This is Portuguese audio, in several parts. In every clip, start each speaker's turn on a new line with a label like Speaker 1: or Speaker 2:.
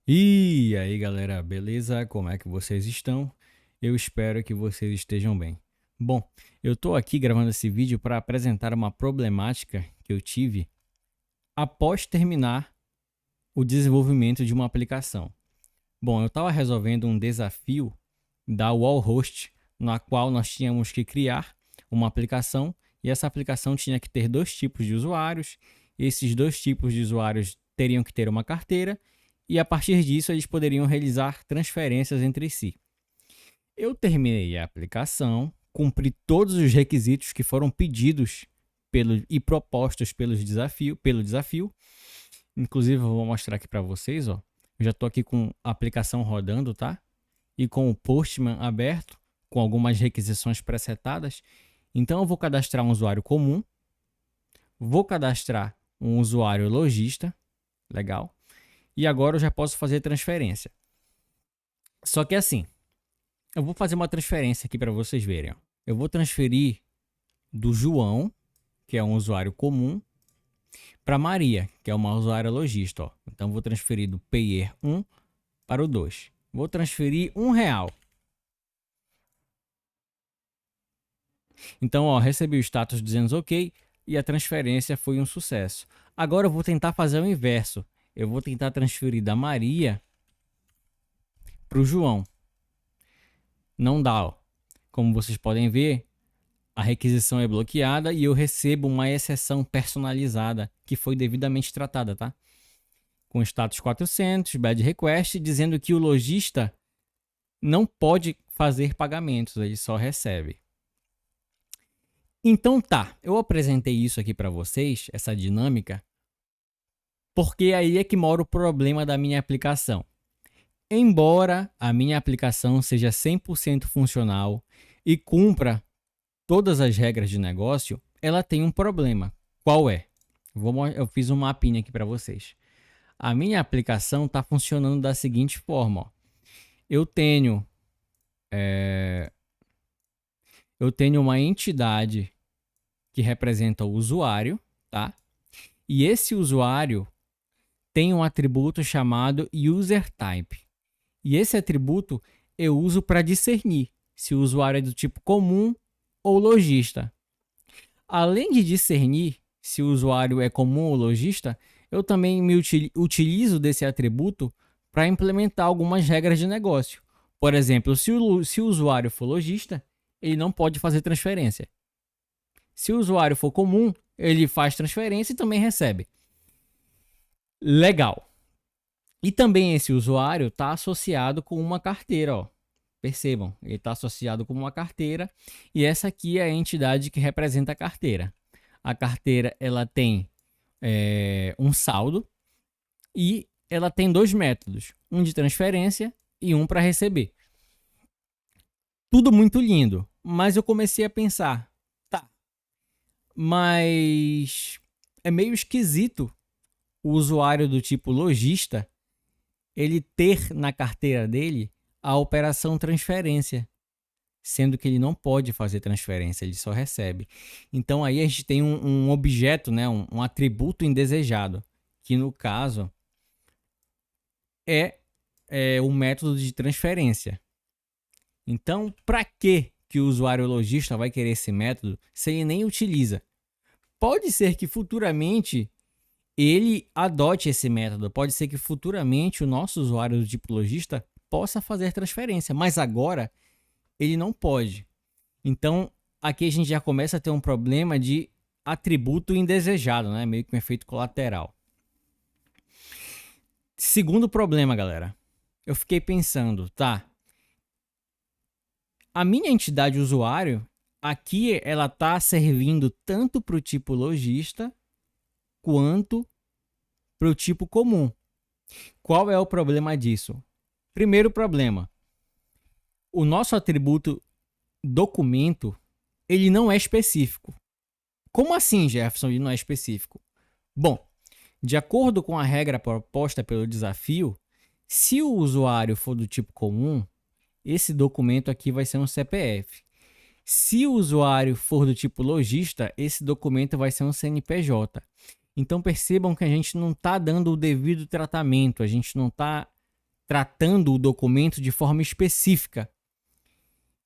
Speaker 1: E aí, galera, beleza? Como é que vocês estão? Eu espero que vocês estejam bem. Bom, eu tô aqui gravando esse vídeo para apresentar uma problemática que eu tive após terminar o desenvolvimento de uma aplicação. Bom, eu estava resolvendo um desafio da Wallhost, na qual nós tínhamos que criar uma aplicação e essa aplicação tinha que ter dois tipos de usuários. Esses dois tipos de usuários teriam que ter uma carteira e a partir disso eles poderiam realizar transferências entre si. Eu terminei a aplicação, cumpri todos os requisitos que foram pedidos e propostos pelo desafio. Inclusive, eu vou mostrar aqui para vocês, ó. Eu já estou aqui com a aplicação rodando, tá? E com o Postman aberto, com algumas requisições presetadas. Então, eu vou cadastrar um usuário comum, vou cadastrar um usuário lojista, legal. E agora eu já posso fazer transferência. Só que assim, eu vou fazer uma transferência aqui para vocês verem. Ó. Eu vou transferir do João, que é um usuário comum, para Maria, que é uma usuária lojista. Ó. Então vou transferir do Payer 1 para o 2. Vou transferir R$ 1. Então, ó, recebi o status dizendo ok e a transferência foi um sucesso. Agora eu vou tentar fazer o inverso. Eu vou tentar transferir da Maria para o João. Não dá, ó. Como vocês podem ver, a requisição é bloqueada e eu recebo uma exceção personalizada que foi devidamente tratada, tá? Com status 400, bad request, dizendo que o lojista não pode fazer pagamentos, ele só recebe. Então tá, eu apresentei isso aqui para vocês, essa dinâmica, porque aí é que mora o problema da minha aplicação. Embora a minha aplicação seja 100% funcional e cumpra todas as regras de negócio, ela tem um problema. Qual é? Eu fiz um mapinha aqui para vocês. A minha aplicação está funcionando da seguinte forma. Ó. Eu tenho uma entidade que representa o usuário, tá? E esse usuário tem um atributo chamado UserType. E esse atributo eu uso para discernir se o usuário é do tipo comum ou lojista. Além de discernir se o usuário é comum ou lojista, eu também utilizo desse atributo para implementar algumas regras de negócio. Por exemplo, se o usuário for lojista, ele não pode fazer transferência. Se o usuário for comum, ele faz transferência e também recebe. Legal. E também esse usuário está associado com uma carteira, ó. Percebam, ele está associado com uma carteira e essa aqui é a entidade que representa a carteira. A carteira ela tem um saldo e ela tem dois métodos, um de transferência e um para receber. Tudo muito lindo, mas eu comecei a pensar, tá, mas é meio esquisito o usuário do tipo lojista ele ter na carteira dele a operação transferência, sendo que ele não pode fazer transferência, ele só recebe. Então aí a gente tem um objeto, né, um atributo indesejado, que no caso é o método de transferência. Então, para que o usuário lojista vai querer esse método se ele nem utiliza? Pode ser que futuramente ele adote esse método, pode ser que futuramente o nosso usuário do tipo lojista possa fazer transferência, mas agora ele não pode. Então, aqui a gente já começa a ter um problema de atributo indesejado, né? Meio que um efeito colateral. Segundo problema, galera. Eu fiquei pensando, tá? A minha entidade usuário, aqui ela tá servindo tanto para o tipo lojista quanto para o tipo comum. Qual é o problema disso? Primeiro problema, o nosso atributo documento, ele não é específico. Como assim, Jefferson, ele não é específico? Bom, de acordo com a regra proposta pelo desafio, se o usuário for do tipo comum, esse documento aqui vai ser um CPF. Se o usuário for do tipo lojista, esse documento vai ser um CNPJ. Então percebam que a gente não está dando o devido tratamento, a gente não está tratando o documento de forma específica.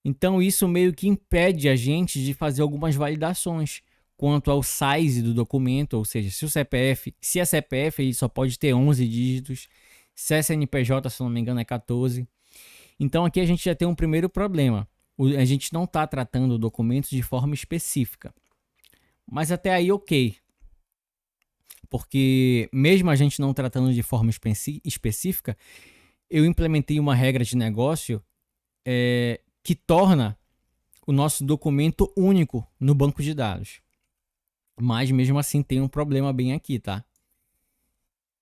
Speaker 1: Então isso meio que impede a gente de fazer algumas validações quanto ao size do documento, ou seja, se é CPF ele só pode ter 11 dígitos, se é CNPJ, se não me engano, é 14. Então aqui a gente já tem um primeiro problema. A gente não está tratando o documento de forma específica. Mas até aí ok. Porque mesmo a gente não tratando de forma específica, eu implementei uma regra de negócio que torna o nosso documento único no banco de dados. Mas mesmo assim tem um problema bem aqui, tá?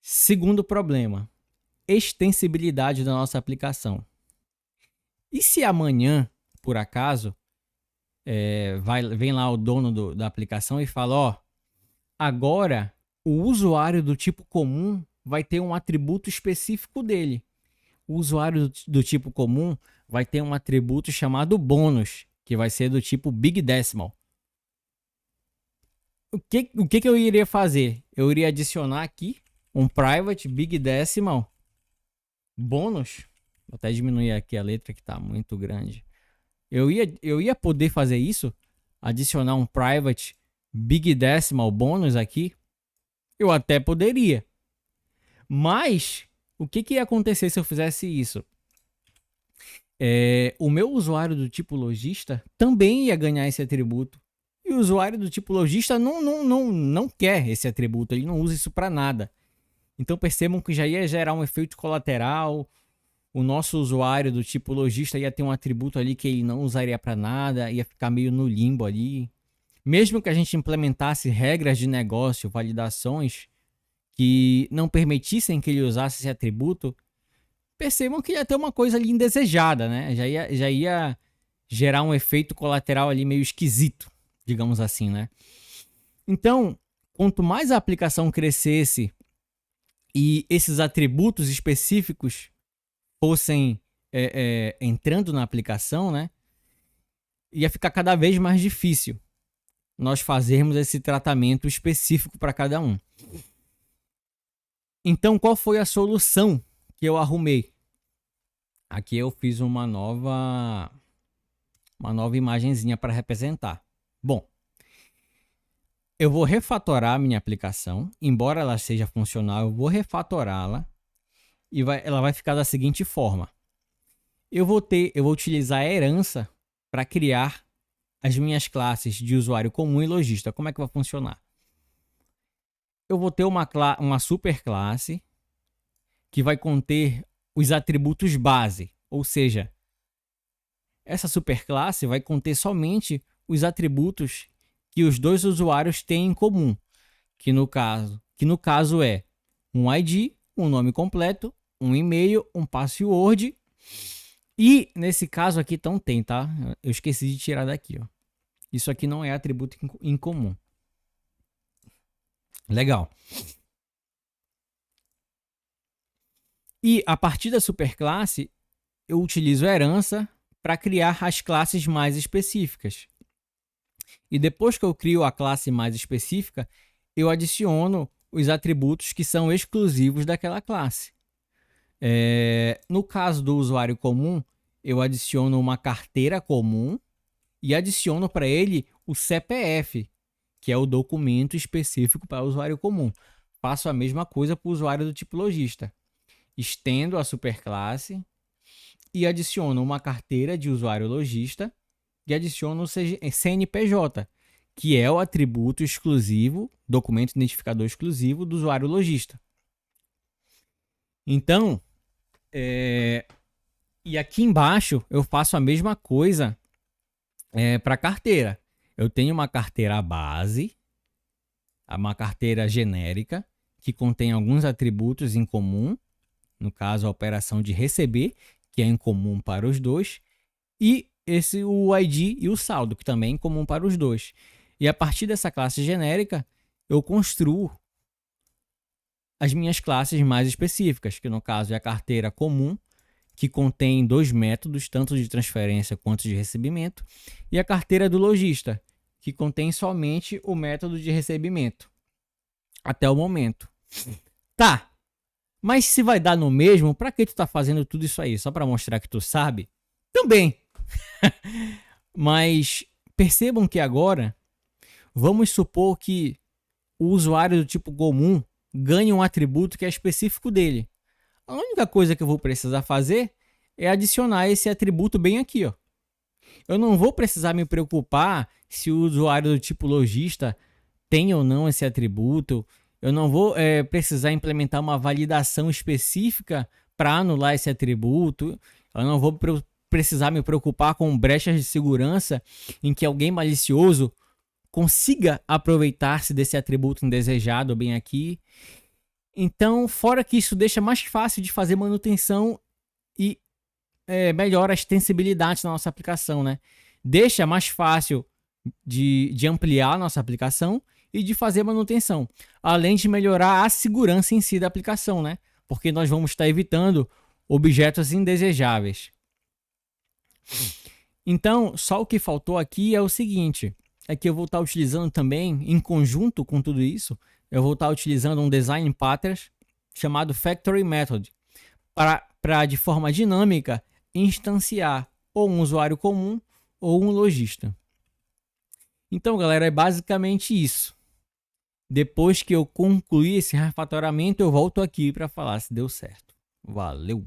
Speaker 1: Segundo problema, extensibilidade da nossa aplicação. E se amanhã, por acaso, vem lá o dono da aplicação e fala, ó, agora o usuário do tipo comum vai ter um atributo específico dele. O usuário do tipo comum vai ter um atributo chamado bônus, que vai ser do tipo Big Decimal. O que eu iria fazer? Eu iria adicionar aqui um private Big Decimal bônus. Vou até diminuir aqui a letra que está muito grande. Eu ia poder fazer isso? Adicionar um private Big Decimal bônus aqui? Eu até poderia. Mas o que ia acontecer se eu fizesse isso? O meu usuário do tipo lojista também ia ganhar esse atributo. E o usuário do tipo lojista não quer esse atributo, ele não usa isso para nada. Então percebam que já ia gerar um efeito colateral. O nosso usuário do tipo lojista ia ter um atributo ali que ele não usaria para nada, ia ficar meio no limbo ali. Mesmo que a gente implementasse regras de negócio, validações que não permitissem que ele usasse esse atributo, percebam que ia ter uma coisa ali indesejada, né? Já ia gerar um efeito colateral ali meio esquisito, digamos assim, né? Então, quanto mais a aplicação crescesse e esses atributos específicos fossem entrando na aplicação, né? Ia ficar cada vez mais difícil nós fazermos esse tratamento específico para cada um. Então, qual foi a solução que eu arrumei? Aqui eu fiz uma nova imagenzinha para representar. Bom, eu vou refatorar a minha aplicação. Embora ela seja funcional, eu vou refatorá-la e ela vai ficar da seguinte forma. Eu vou utilizar a herança para criar as minhas classes de usuário comum e lojista. Como é que vai funcionar? Eu vou ter uma superclasse que vai conter os atributos base, ou seja, essa superclasse vai conter somente os atributos que os dois usuários têm em comum, que no caso é um ID, um nome completo, um e-mail, um password e nesse caso aqui então tem, tá? Eu esqueci de tirar daqui, ó. Isso aqui não é atributo em comum. Legal. E a partir da superclasse, eu utilizo a herança para criar as classes mais específicas. E depois que eu crio a classe mais específica, eu adiciono os atributos que são exclusivos daquela classe. No caso do usuário comum, eu adiciono uma carteira comum e adiciono para ele o CPF, que é o documento específico para o usuário comum. Faço a mesma coisa para o usuário do tipo lojista. Estendo a superclasse e adiciono uma carteira de usuário lojista e adiciono o CNPJ, que é o atributo exclusivo, documento identificador exclusivo do usuário lojista. Então, e aqui embaixo eu faço a mesma coisa para carteira. Eu tenho uma carteira base, uma carteira genérica, que contém alguns atributos em comum, no caso a operação de receber, que é em comum para os dois, e o ID e o saldo, que também é em comum para os dois. E a partir dessa classe genérica, eu construo as minhas classes mais específicas, que no caso é a carteira comum, que contém dois métodos, tanto de transferência quanto de recebimento, e a carteira do lojista, que contém somente o método de recebimento, até o momento. Tá, Mas se vai dar no mesmo, para que tu tá fazendo tudo isso aí? Só para mostrar que tu sabe? Também. Mas percebam que agora, vamos supor que o usuário do tipo comum ganhe um atributo que é específico dele. A única coisa que eu vou precisar fazer é adicionar esse atributo bem aqui, ó. Eu não vou precisar me preocupar se o usuário do tipo lojista tem ou não esse atributo. Eu não vou precisar implementar uma validação específica para anular esse atributo. Eu não vou precisar me preocupar com brechas de segurança em que alguém malicioso consiga aproveitar-se desse atributo indesejado bem aqui. Então, fora que isso deixa mais fácil de fazer manutenção e melhora a extensibilidade da nossa aplicação, né? Deixa mais fácil de ampliar a nossa aplicação e de fazer manutenção, além de melhorar a segurança em si da aplicação, né? Porque nós vamos estar evitando objetos indesejáveis. Então, só o que faltou aqui é o seguinte, é que eu vou estar utilizando também, em conjunto com tudo isso, eu vou estar utilizando um design pattern chamado Factory Method, para de forma dinâmica instanciar ou um usuário comum ou um lojista. Então, galera, é basicamente isso. Depois que eu concluir esse refatoramento, eu volto aqui para falar se deu certo. Valeu!